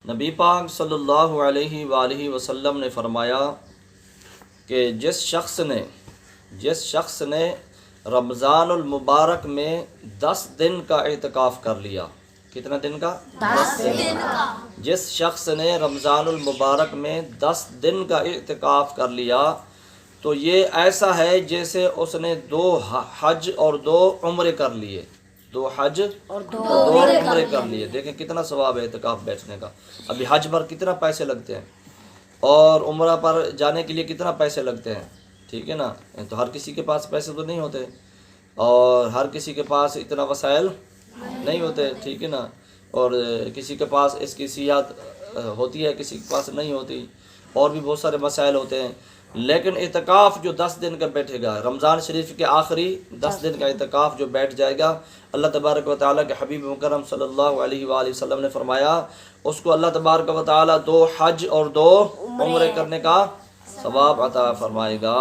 نبی پاک صلی اللہ علیہ وآلہ وسلم نے فرمایا کہ جس شخص نے رمضان المبارک میں 10 دن کا اعتکاف کر لیا، کتنا دن کا؟ 10 دن کا۔ جس شخص نے رمضان المبارک میں 10 دن کا اعتکاف کر لیا تو یہ ایسا ہے جیسے اس نے 2 حج اور 2 عمرے کر لیے، 2 حج اور 2 عمرے کر لیے۔ دیکھیں کتنا ثواب ہے اعتکاف بیٹھنے کا۔ ابھی حج پر کتنا پیسے لگتے ہیں اور عمرہ پر جانے کے لیے کتنا پیسے لگتے ہیں، ٹھیک ہے نا؟ تو ہر کسی کے پاس پیسے تو نہیں ہوتے اور ہر کسی کے پاس اتنا وسائل نہیں ہوتے، ٹھیک ہے نا؟ اور کسی کے پاس اس کی صحت ہوتی ہے، کسی کے پاس نہیں ہوتی، اور بھی بہت سارے مسائل ہوتے ہیں۔ لیکن اعتکاف جو 10 دن کا بیٹھے گا، رمضان شریف کے آخری 10 دن کا اعتکاف جو بیٹھ جائے گا، اللہ تبارک و تعالیٰ کے حبیب مکرم صلی اللہ علیہ وآلہ وسلم نے فرمایا اس کو اللہ تبارک و تعالیٰ 2 حج اور 2 عمرے کرنے کا ثواب عطا فرمائے گا۔